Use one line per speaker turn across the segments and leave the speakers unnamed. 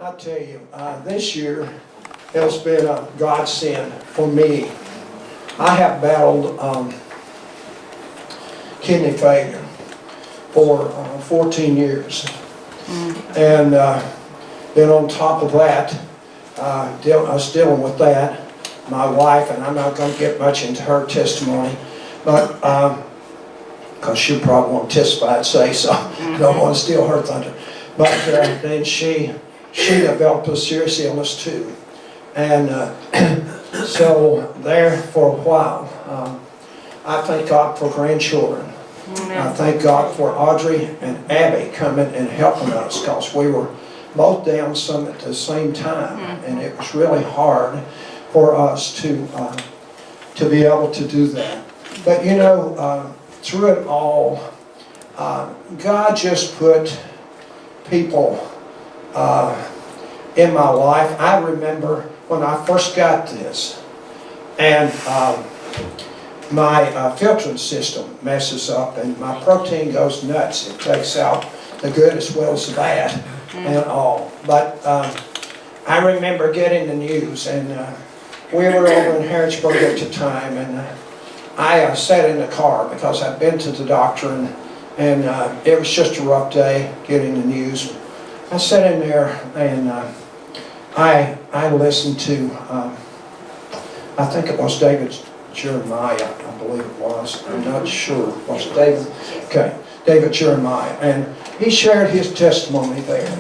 I tell you, this year has been a godsend for me. I have battled kidney failure for 14 years. And then on top of that, I was dealing with that. My wife, and I'm not going to get much into her testimony, but because she'll probably won't testify and say so. I don't want to steal her thunder. But then she developed a serious illness too. And so there for a while, I thank God for grandchildren. I thank God for Audrey and Abby coming and helping us, because we were both down some at the same time, and it was really hard for us to be able to do that. But you know, through it all, God just put people in my life. I remember when I first got this, and my filtering system messes up and my protein goes nuts. It takes out the good as well as the bad and all. But I remember getting the news, and we were over in Harrisburg at the time, and I sat in the car because I'd been to the doctor, and it was just a rough day getting the news. I sat in there, and I listened to, I think it was David Jeremiah, I believe it was. I'm not sure. Was it David? Okay, David Jeremiah. And he shared his testimony there,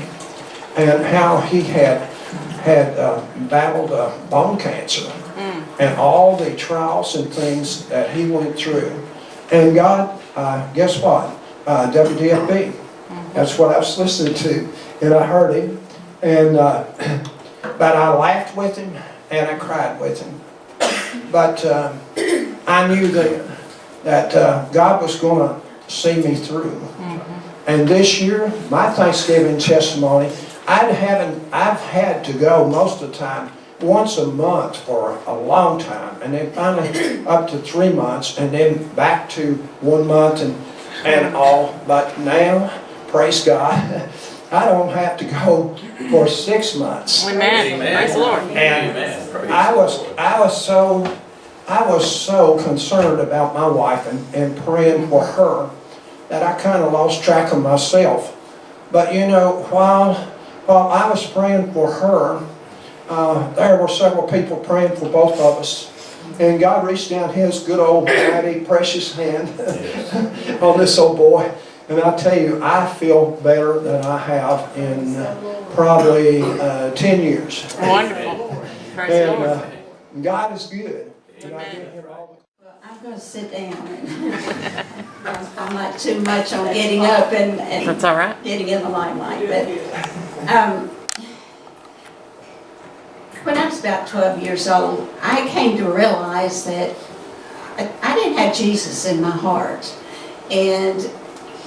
and how he had battled bone cancer, and all the trials and things that he went through. And God, guess what? WDFB. That's what I was listening to, and I heard him. And but I laughed with him, and I cried with him. But I knew then that God was going to see me through. And this year, my Thanksgiving testimony, I've had to go most of the time once a month for a long time, and then finally up to 3 months, and then back to 1 month and all. But now, praise God, I don't have to go for 6 months.
Amen. Praise the Lord.
And I was so concerned about my wife and praying for her that I kind of lost track of myself. But you know, while I was praying for her, there were several people praying for both of us. And God reached down His good old mighty precious hand on this old boy. And I tell you, I feel better than I have in probably 10 years.
Wonderful. Praise the Lord.
And God is good. And I give Him all the...
Well, I'm going to sit down. I'm not too much on getting up and
That's all right.
getting in the limelight. But when I was about 12 years old, I came to realize that I didn't have Jesus in my heart. And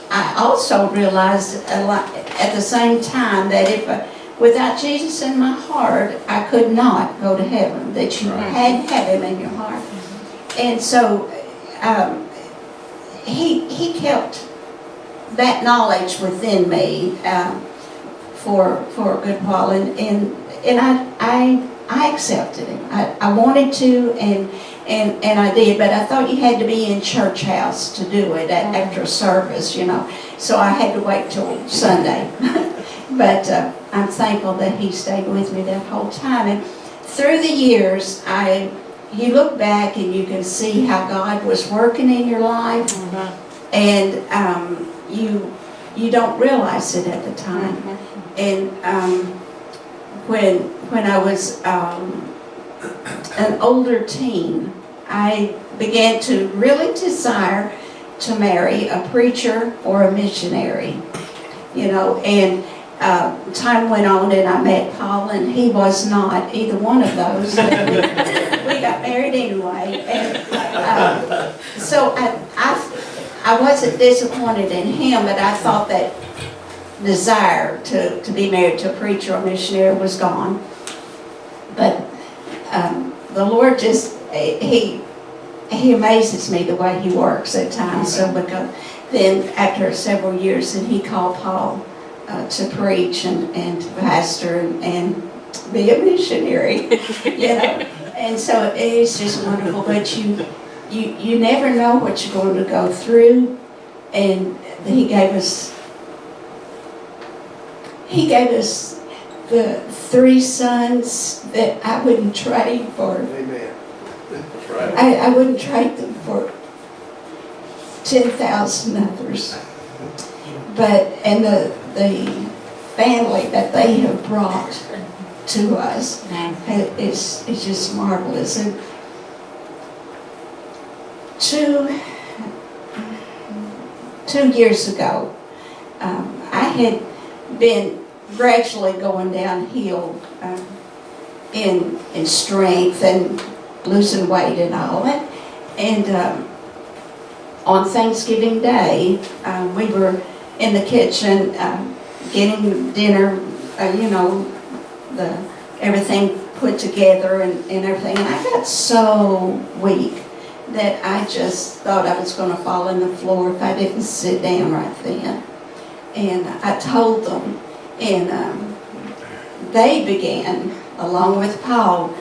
I also realized at the same time that if without Jesus in my heart, I could not go to heaven, that you had to have Him in your heart. And so he kept that knowledge within me for a good while, and I accepted Him. I wanted to, and I did, but I thought you had to be in church house to do it after a service, you know. So I had to wait till Sunday. But I'm thankful that He stayed with me that whole time. And through the years, you look back and you can see how God was working in your life, and you don't realize it at the time. And when I was an older teen, I began to really desire to marry a preacher or a missionary, you know. And time went on, and I met Paul, and he was not either one of those. We got married anyway, and so I wasn't disappointed in him, but I thought that desire to be married to a preacher or missionary was gone. But the Lord just, He amazes me the way He works at times. So because then after several years, and He called Paul to preach and to pastor and be a missionary, you know. And so it's just wonderful, but you never know what you're going to go through. And he gave us the 3 sons that I wouldn't trade for.
Amen. That's right.
I wouldn't trade them for 10,000 others. And the family that they have brought to us is just marvelous. And 2 years ago, I had been gradually going downhill in strength and losing weight and all that. And on Thanksgiving Day, we were in the kitchen getting dinner, everything put together and everything. And I got so weak that I just thought I was going to fall on the floor if I didn't sit down right then. And I told them, and they began, along with Paul,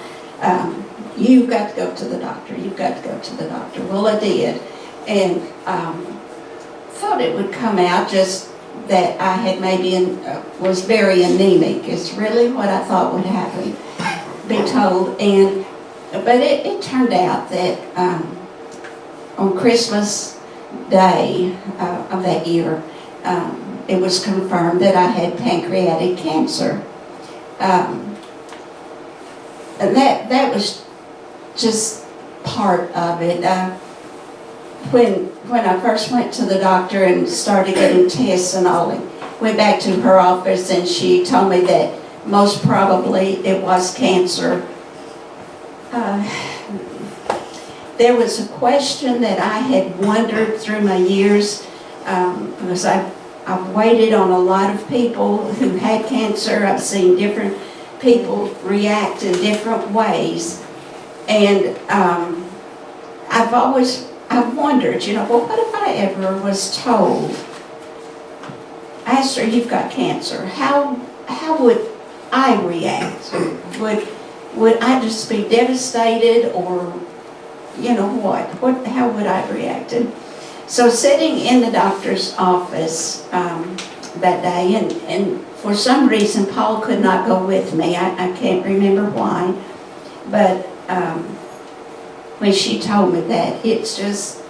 you've got to go to the doctor, you've got to go to the doctor. Well, I did, and thought it would come out just that I had was very anemic, is really what I thought would happen, be told. But it turned out that on Christmas Day of that year, it was confirmed that I had pancreatic cancer. And that was just part of it. When I first went to the doctor and started getting tests and all, and went back to her office, and she told me that most probably it was cancer. There was a question that I had wondered through my years, because I've waited on a lot of people who had cancer. I've seen different people react in different ways. And I've wondered, well, what if I ever was told, Astera, you've got cancer? How would I react? Would I just be devastated, or how would I react? And so sitting in the doctor's office that day, and for some reason Paul could not go with me. I can't remember why, but when she told me that, it's just,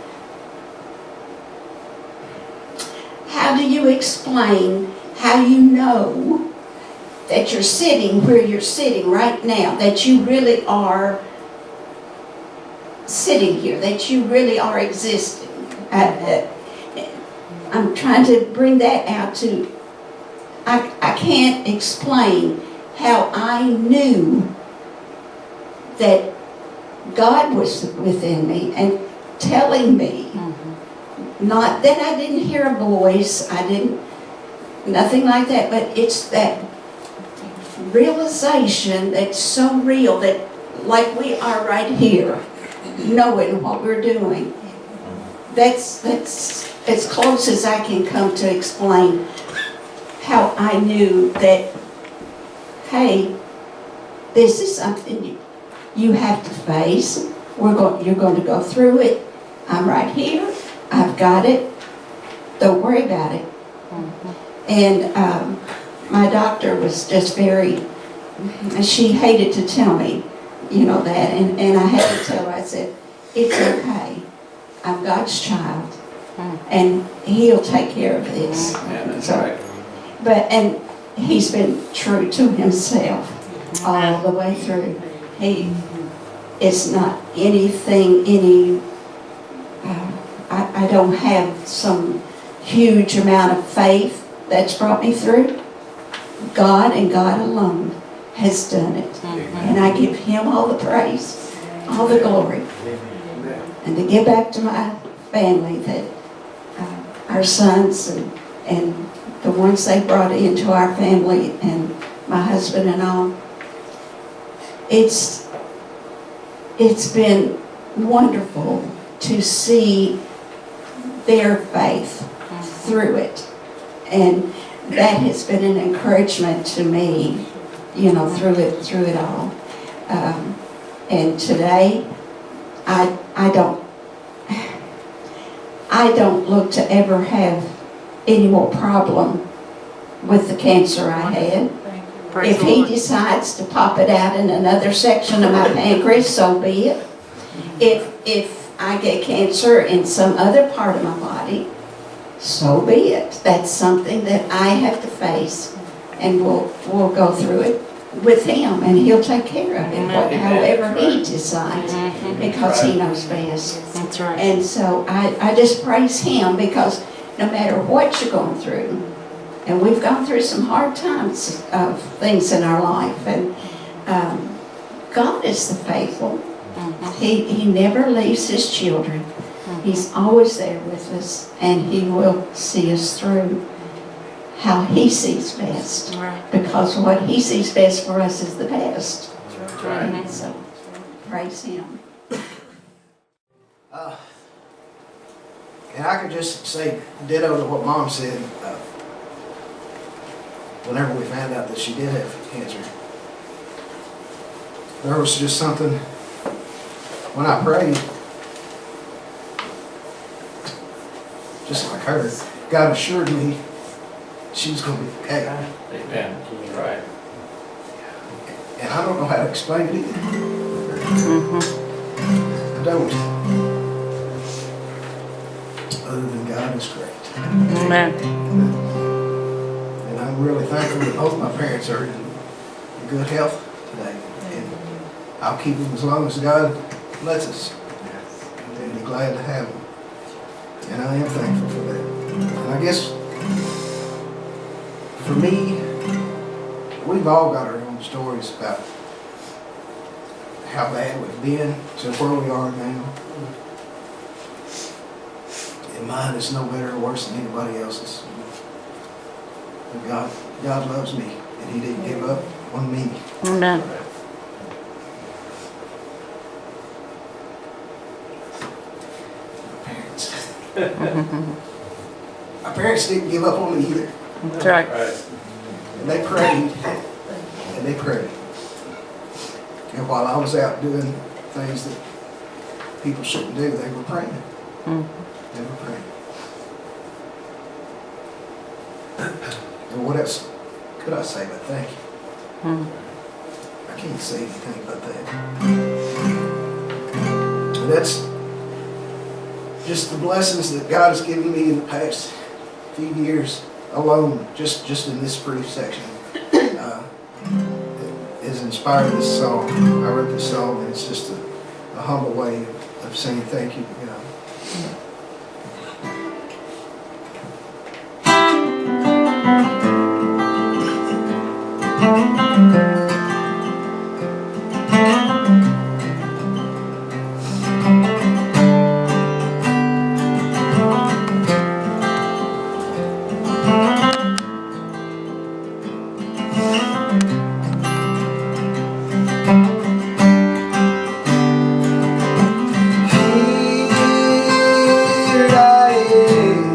how do you explain how you know that you're sitting where you're sitting right now, that you really are sitting here, that you really are existing? I'm trying to bring that out to, I can't explain how I knew that God was within me and telling me, not that I didn't hear a voice, nothing like that, but it's that realization that's so real, that like we are right here, knowing what we're doing. That's as close as I can come to explain how I knew that, hey, this is something you have to face. You're going to go through it. I'm right here. I've got it. Don't worry about it. And my doctor was just she hated to tell me, that. And I had to tell her, I said, it's okay. I'm God's child. And He'll take care of this.
Yeah, that's
So,
right.
and He's been true to Himself all the way through. It's not anything, I don't have some huge amount of faith that's brought me through. God and God alone has done it. And I give Him all the praise, all the glory. And to get back to my family, that our sons and the ones they brought into our family, and my husband and all, it's been wonderful to see their faith through it. And that has been an encouragement to me, you know, through it all. And today, I don't look to ever have any more problem with the cancer I had.
Praise
If
the
he
Lord.
decides to pop it out in another section of my pancreas, so be it. If I get cancer in some other part of my body, so be it. That's something that I have to face, and we'll go through it with him, and he'll take care of it,
Amen.
however he decides,
Mhm.
because he knows best.
That's right.
And so I just praise him, because no matter what you're going through, and we've gone through some hard times of things in our life, and God is the faithful. He never leaves his children. He's always there with us, and he will see us through how he sees best.
Right.
Because what he sees best for us is the best.
That's right.
Mhm.
So praise him.
And I could just say ditto to what Mom said. Whenever we found out that she did have cancer, there was just something, when I prayed, just like her, God assured me she was going to be okay.
Amen. You're right.
And I don't know how to explain it either. I don't. Other than God is great.
Amen.
And I'm really thankful that both my parents are in good health today. And I'll keep them as long as God lets us. And be glad to have them. And I am thankful for that. And I guess, for me, we've all got our own stories about how bad we've been to where we are now. And mine is no better or worse than anybody else's. But God loves me, and he didn't give up on me.
Amen.
My parents. My parents didn't give up on me either.
That's right.
Right.
And they prayed, and they prayed. And while I was out doing things that people shouldn't do, they were praying. They were praying. And what else could I say but thank you? I can't say anything but that. And that's just the blessings that God has given me in the past few years alone, just in this brief section, has inspired this song. I wrote this song, and it's just a humble way of saying thank you to God. Here I am,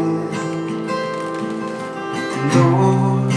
Lord.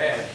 Amen.